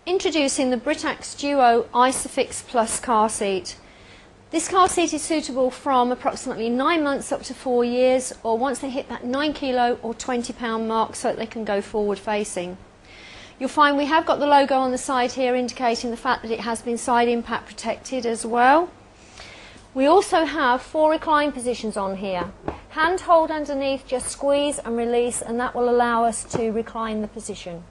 Introducing the Britax Duo Isofix Plus car seat. This car seat is suitable from approximately 9 months up to 4 years, or once they hit that 9 kilo or 20 pound mark, so that they can go forward facing. You'll find we have got the logo on the side here indicating the fact that it has been side impact protected as well. We also have 4 recline positions on here. Hand hold underneath, just squeeze and release, and that will allow us to recline the position.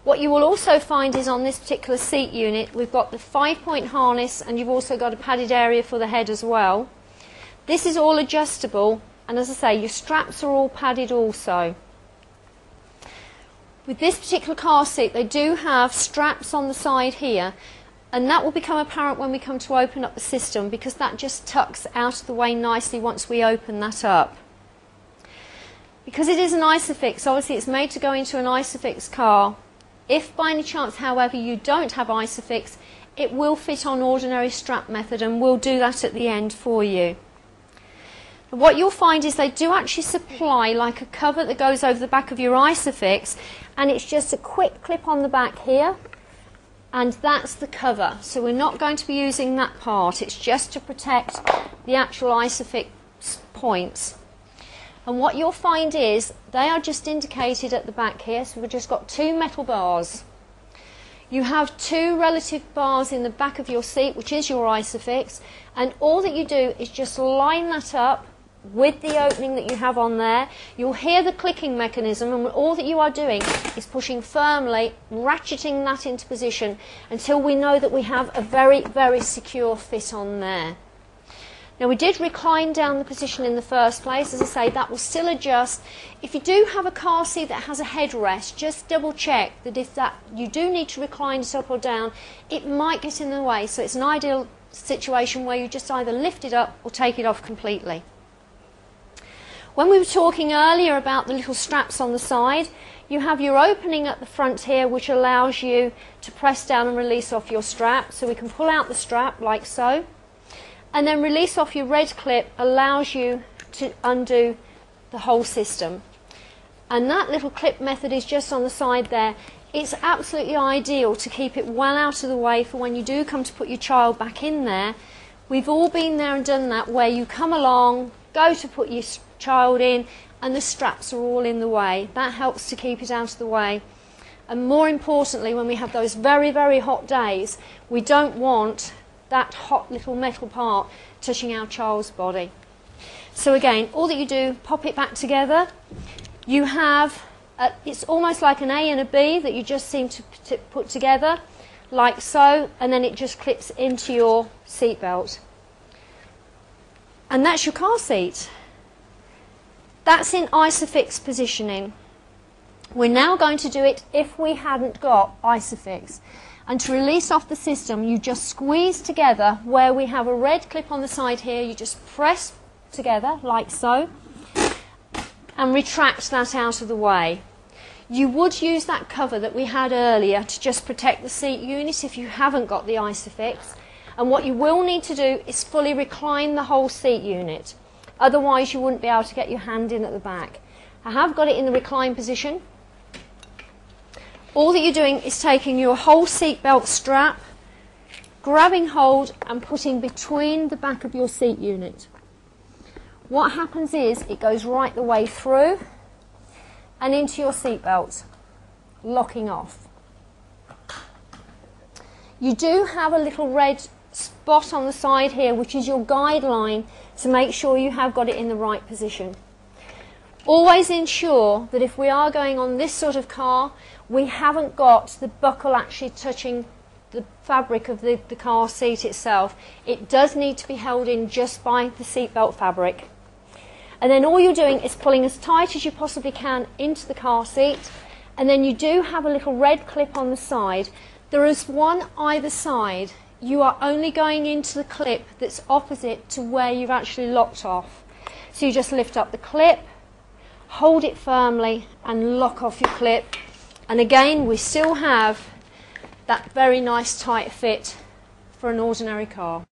What you will also find is on this particular seat unit we've got the 5-point harness, and you've also got a padded area for the head as well. This is all adjustable, and as I say, your straps are all padded also. With this particular car seat they do have straps on the side here, and that will become apparent when we come to open up the system, because that just tucks out of the way nicely once we open that up. Because it is an Isofix, obviously it's made to go into an Isofix car. If by any chance, however, you don't have Isofix, it will fit on ordinary strap method, and we'll do that at the end for you. What you'll find is they do actually supply like a cover that goes over the back of your Isofix, and it's just a quick clip on the back here, and that's the cover. So we're not going to be using that part, it's just to protect the actual Isofix points. And what you'll find is they are just indicated at the back here, so we've just got 2 metal bars. You have 2 relative bars in the back of your seat, which is your Isofix, and all that you do is just line that up with the opening that you have on there. You'll hear the clicking mechanism, and all that you are doing is pushing firmly, ratcheting that into position until we know that we have a very, very secure fit on there. Now, we did recline down the position in the first place. As I say, that will still adjust. If you do have a car seat that has a headrest, just double check that if you do need to recline it up or down, it might get in the way. So it's an ideal situation where you just either lift it up or take it off completely. When we were talking earlier about the little straps on the side, you have your opening at the front here, which allows you to press down and release off your strap. So we can pull out the strap like so, and then release off your red clip allows you to undo the whole system. And that little clip method is just on the side there. It's absolutely ideal to keep it well out of the way for when you do come to put your child back in there. We've all been there and done that, where you come along, go to put your child in, and the straps are all in the way. That helps to keep it out of the way. And more importantly, when we have those very, very hot days, we don't want that hot little metal part touching our child's body. So again, all that you do, pop it back together. You have, it's almost like an A and a B that you just seem to put together, like so, and then it just clips into your seat belt. And that's your car seat. That's in Isofix positioning. We're now going to do it if we hadn't got Isofix. And to release off the system, you just squeeze together where we have a red clip on the side here. You just press together like so and retract that out of the way. You would use that cover that we had earlier to just protect the seat unit if you haven't got the Isofix. And what you will need to do is fully recline the whole seat unit. Otherwise you wouldn't be able to get your hand in at the back. I have got it in the recline position. All that you're doing is taking your whole seat belt strap, grabbing hold and putting between the back of your seat unit. What happens is it goes right the way through and into your seat belt, locking off. You do have a little red spot on the side here, which is your guideline to make sure you have got it in the right position. Always ensure that if we are going on this sort of car, we haven't got the buckle actually touching the fabric of the car seat itself. It does need to be held in just by the seatbelt fabric. And then all you're doing is pulling as tight as you possibly can into the car seat, and then you do have a little red clip on the side. There is one either side. You are only going into the clip that's opposite to where you've actually locked off. So you just lift up the clip, hold it firmly and lock off your clip, and again we still have that very nice tight fit for an ordinary car.